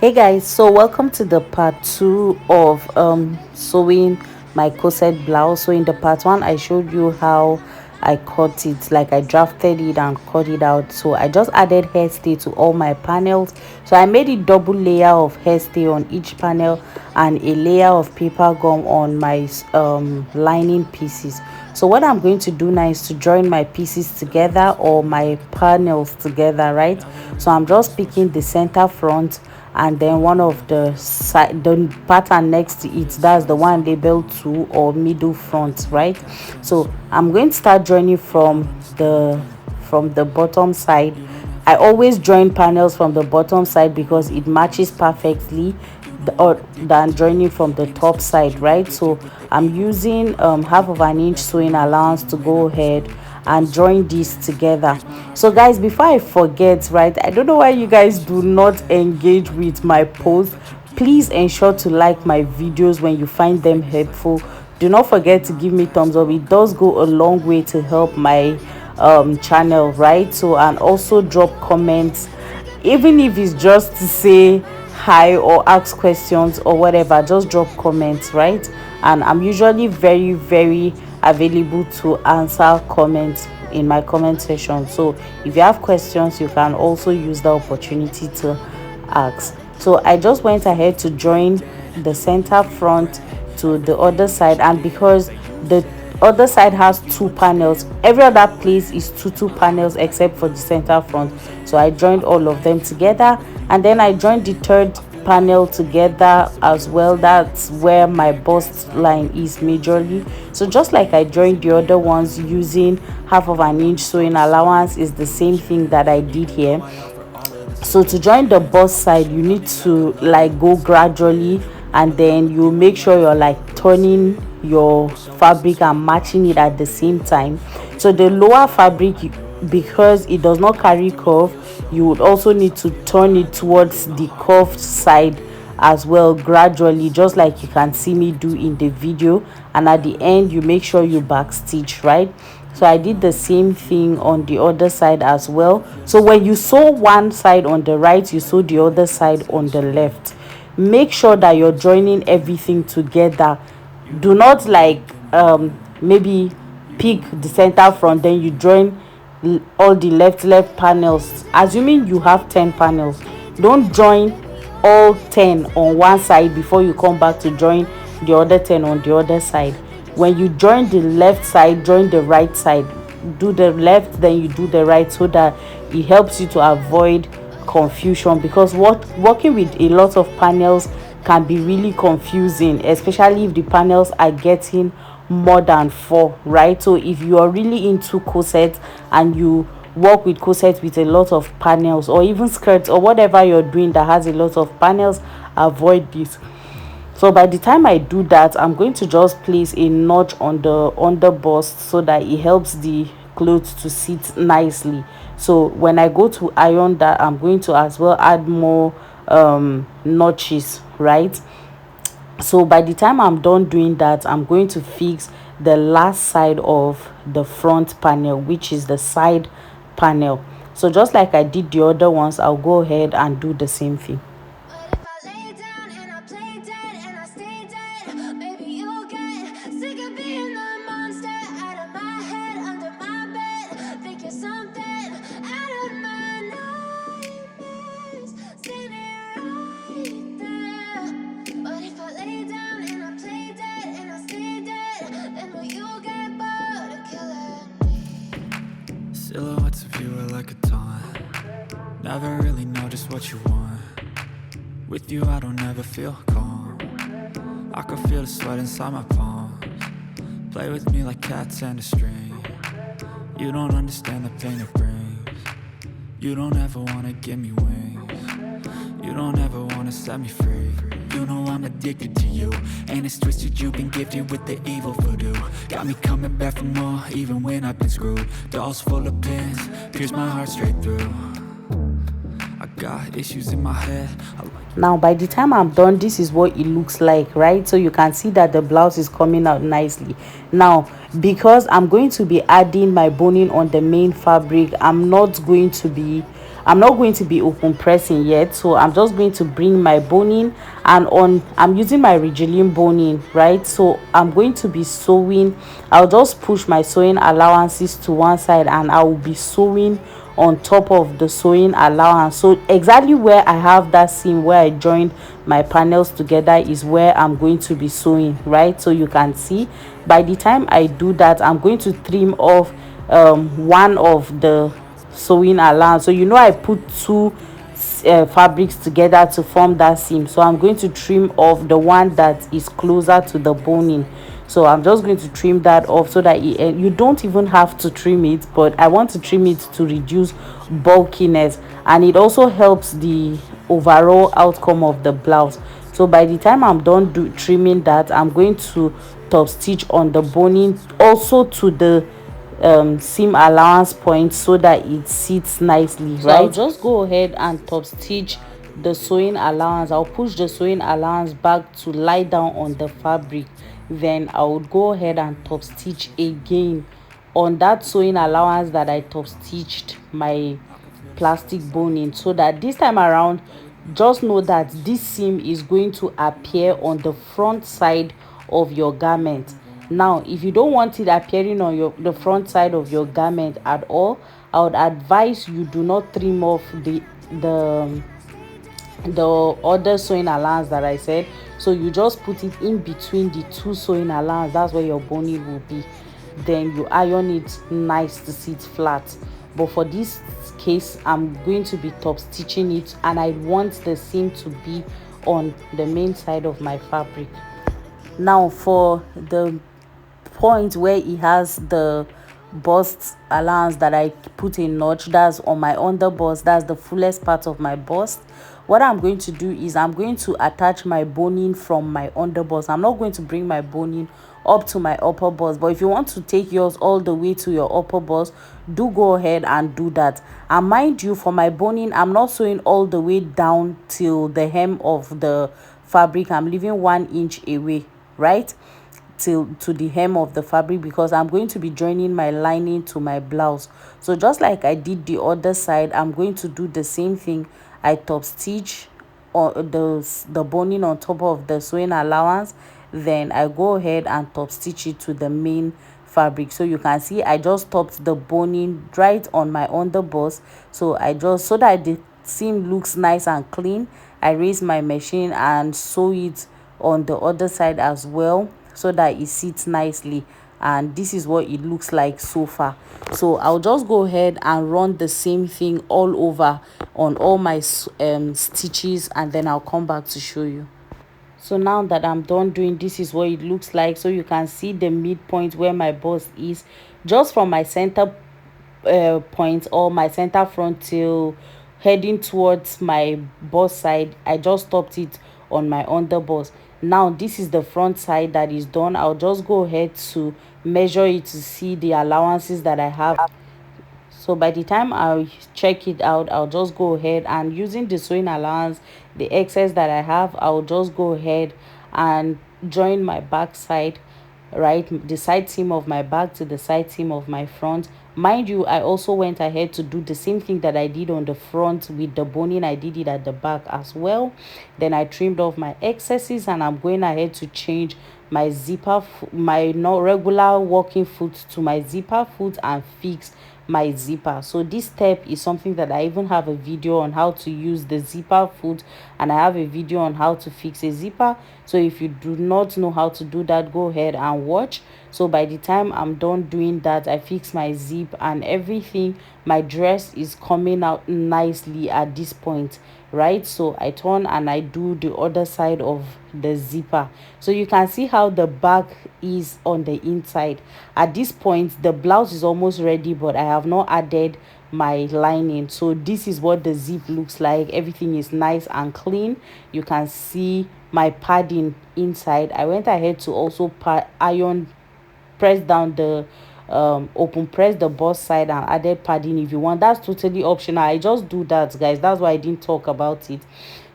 Hey guys, so welcome to the part two of sewing my corset blouse. So in the part one I showed you how I cut it, like I drafted it and cut it out. So I just added hairstay to all my panels. So I made a double layer of hairstay on each panel and a layer of paper gum on my lining pieces. So what I'm going to do now is to join my pieces together or my panels together, right? So I'm just picking the center front and then one of the side, the pattern next to it, that's the one labeled two or middle front, right? So I'm going to start joining from the bottom side. I always join panels from the bottom side because it matches perfectly or than joining from the top side, right? So I'm using half of an inch sewing allowance to go ahead and join these together. So guys, before I forget, right, I don't know why you guys do not engage with my posts. Please ensure to like my videos when you find them helpful. Do not forget to give me thumbs up. It does go a long way to help my channel, right? So, and also drop comments, even if it's just to say hi or ask questions or whatever. Just drop comments, right? And I'm usually very available to answer comments in my comment section. So if you have questions, you can also use the opportunity to ask. So I just went ahead to join the center front to the other side, and because the other side has two panels, every other place is two panels except for the center front. So I joined all of them together, and then I joined the third panel together as well. That's where my bust line is majorly. So just like I joined the other ones using half of an inch sewing allowance, is the same thing that I did here. So to join the bust side, you need to like go gradually, and then you make sure you're like turning your fabric and matching it at the same time. So the lower fabric, because it does not carry curve, you would also need to turn it towards the curved side as well, gradually, just like you can see me do in the video. And at the end, you make sure you back stitch, right? So I did the same thing on the other side as well. So when you sew one side on the right, you sew the other side on the left. Make sure that you're joining everything together. Do not like maybe pick the center front, then you join all the left panels, assuming you have 10 panels. Don't join all 10 on one side before you come back to join the other 10 on the other side. When you join the left side, join the right side. Do the left, then you do the right, so that it helps you to avoid confusion, because working with a lot of panels can be really confusing, especially if the panels are getting more than four, right? So if you are really into corset and you work with corset with a lot of panels, or even skirts or whatever you're doing that has a lot of panels, avoid this. So by the time I do that, I'm going to just place a notch on the under bust so that it helps the clothes to sit nicely. So when I go to iron that, I'm going to as well add more notches, right? So by the time I'm done doing that, I'm going to fix the last side of the front panel, which is the side panel. So just like I did the other ones, I'll go ahead and do the same thing. But if I lay down and I play dead and I stay dead, maybe you'll get sick of being the monster out of my head, under my bed, thinking something out of my nightmares, standing right there. But if I lay down and I play dead and I stay dead, then will you get bored of killing me? Silhouettes of you are like a taunt. Never really know just what you want. With you I don't ever feel calm. I can feel the sweat inside my palms. Play with me like cats and a string. You don't understand the pain it brings. You don't ever wanna give me wings. You don't ever wanna set me free. You know I'm addicted to you, and it's twisted, you've been gifted with the evil voodoo. Got me coming back for more, even when I've been screwed. Dolls full of pins, pierce my heart straight through. I got issues in my head. Now by the time I'm done, this is what it looks like, right? So you can see that the blouse is coming out nicely. Now because I'm going to be adding my boning on the main fabric, I'm not going to be I'm not going to be open pressing yet, so I'm just going to bring my boning, and on I'm using my Regilin boning, right? So I'm going to be sewing. I'll just push my sewing allowances to one side, and I will be sewing on top of the sewing allowance. So exactly where I have that seam where I joined my panels together is where I'm going to be sewing, right? So you can see by the time I do that, I'm going to trim off one of the sewing allowance. So I put two fabrics together to form that seam, so I'm going to trim off the one that is closer to the boning. So I'm just going to trim that off so that you don't even have to trim it, but I want to trim it to reduce bulkiness, and it also helps the overall outcome of the blouse. So by the time I'm done trimming that, I'm going to top stitch on the boning also to the seam allowance point so that it sits nicely, so right? I'll just go ahead and top stitch the sewing allowance. I'll push the sewing allowance back to lie down on the fabric, then I would go ahead and top stitch again on that sewing allowance that I top stitched my plastic boning, so that this time around, just know that this seam is going to appear on the front side of your garment. Now if you don't want it appearing on the front side of your garment at all, I would advise you do not trim off the other sewing allowance that I said. So you just put it in between the two sewing allowance. That's where your boning will be. Then you iron it nice to sit flat. But for this case, I'm going to be top stitching it, and I want the seam to be on the main side of my fabric. Now for the point where it has the bust allowance that I put a notch, that's on my under bust, that's the fullest part of my bust. What I'm going to do is I'm going to attach my boning from my under bust. I'm not going to bring my boning up to my upper bust, but if you want to take yours all the way to your upper bust, do go ahead and do that. And mind you, for my boning, I'm not sewing all the way down till the hem of the fabric. I'm leaving 1 inch away, right, to the hem of the fabric, because I'm going to be joining my lining to my blouse. So just like I did the other side, I'm going to do the same thing. I top stitch the boning on top of the sewing allowance, then I go ahead and top stitch it to the main fabric. So you can see I just topped the boning right on my under bust. So so that the seam looks nice and clean, I raise my machine and sew it on the other side as well, so that it sits nicely. And this is what it looks like so far. So I'll just go ahead and run the same thing all over on all my stitches, and then I'll come back to show you. So now that I'm done doing, this is what it looks like. So you can see the midpoint where my bust is, just from my center point or my center front till heading towards my bust side. I just stopped it on my under bust. Now this is the front side that is done. I'll just go ahead to measure it to see the allowances that I have. So by the time I check it out, I'll just go ahead and, using the sewing allowance, the excess that I have, I'll just go ahead and join my back side, right, the side seam of my back to the side seam of my front. Mind you, I also went ahead to do the same thing that I did on the front with the boning. I did it at the back as well. Then I trimmed off my excesses, and I'm going ahead to change my zipper, my not regular working foot to my zipper foot, and fix my zipper. So this step is something that I even have a video on how to use the zipper foot, and I have a video on how to fix a zipper. So if you do not know how to do that, go ahead and watch. So by the time I'm done doing that, I fix my zip and everything. My dress is coming out nicely at this point, right? So I turn and I do the other side of the zipper. So you can see how the back is on the inside. At this point, the blouse is almost ready, but I have not added my lining. So this is what the zip looks like. Everything is nice and clean. You can see my padding inside. I went ahead to also press down the open press the bust side and added padding if you want. That's totally optional. I just do that, guys. That's why I didn't talk about it.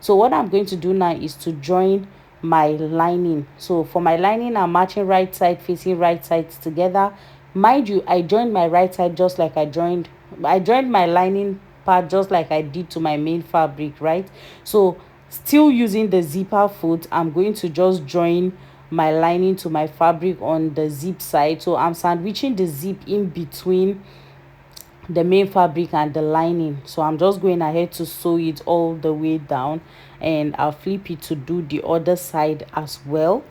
So what I'm going to do now is to join my lining. So for my lining, I'm matching right side facing right sides together. Mind you, I joined my right side just like I joined my lining part just like I did to my main fabric, right? So still using the zipper foot, I'm going to just join my lining to my fabric on the zip side. So I'm sandwiching the zip in between the main fabric and the lining. So I'm just going ahead to sew it all the way down, and I'll flip it to do the other side as well.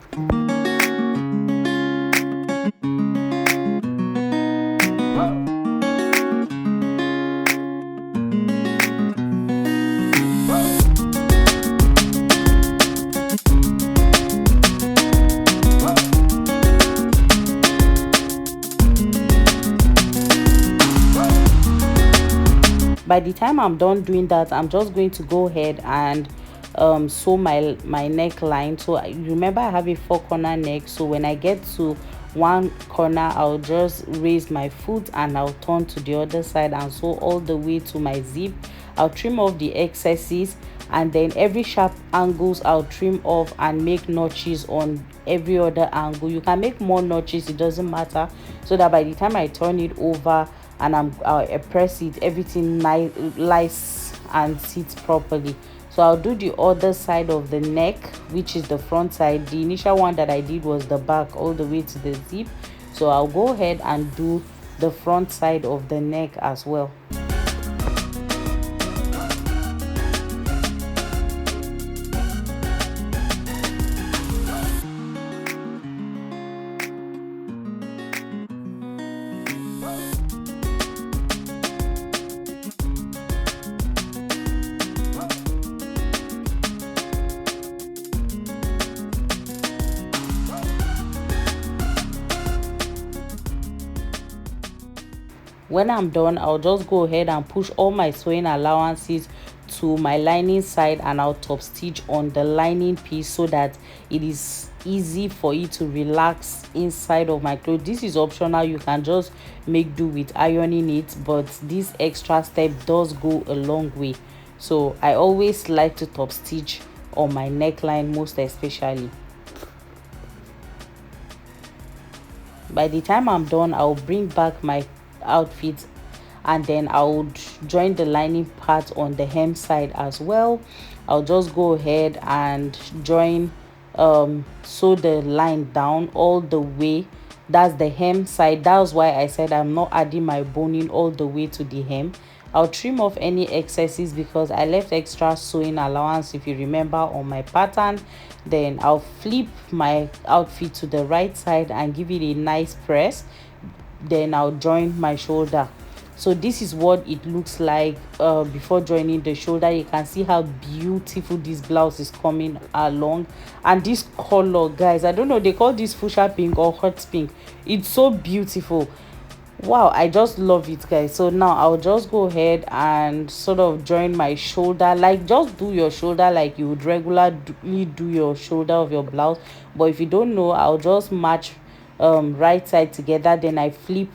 By the time I'm done doing that, I'm just going to go ahead and sew my neckline. So remember, I have a 4-corner neck, so when I get to one corner, I'll just raise my foot and I'll turn to the other side and sew all the way to my zip. I'll trim off the excesses, and then every sharp angles I'll trim off and make notches on every other angle. You can make more notches, it doesn't matter, so that by the time I turn it over and I press it, everything nice, lies and sits properly. So I'll do the other side of the neck, which is the front side. The initial one that I did was the back all the way to the zip, so I'll go ahead and do the front side of the neck as well. When I'm done, I'll just go ahead and push all my sewing allowances to my lining side, and I'll top stitch on the lining piece so that it is easy for it to relax inside of my clothes. This is optional, you can just make do with ironing it, but this extra step does go a long way. So I always like to top stitch on my neckline, most especially. By the time I'm done, I'll bring back my outfit, and then I would join the lining part on the hem side as well. I'll just go ahead and join sew the line down all the way. That's the hem side. That's why I said I'm not adding my boning all the way to the hem. I'll trim off any excesses because I left extra sewing allowance, if you remember, on my pattern. Then I'll flip my outfit to the right side and give it a nice press. Then I'll join my shoulder. So this is what it looks like before joining the shoulder. You can see how beautiful this blouse is coming along, and this color, guys, I don't know, they call this fuchsia pink or hot pink. It's so beautiful. Wow, I just love it, guys. So now I'll just go ahead and sort of join my shoulder, like just do your shoulder like you would regularly do your shoulder of your blouse. But if you don't know, I'll just match right side together, then I flip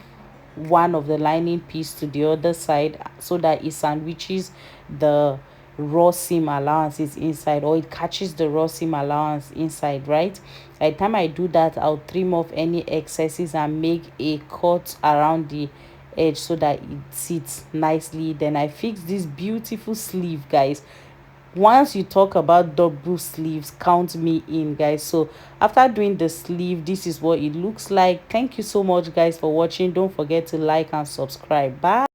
one of the lining piece to the other side so that it sandwiches the raw seam allowances inside, or it catches the raw seam allowance inside, right? By the time I do that, I'll trim off any excesses and make a cut around the edge so that it sits nicely. Then I fix this beautiful sleeve, guys. Once you talk about double sleeves, count me in, guys. So after doing the sleeve, this is what it looks like. Thank you so much, guys, for watching. Don't forget to like and subscribe. Bye.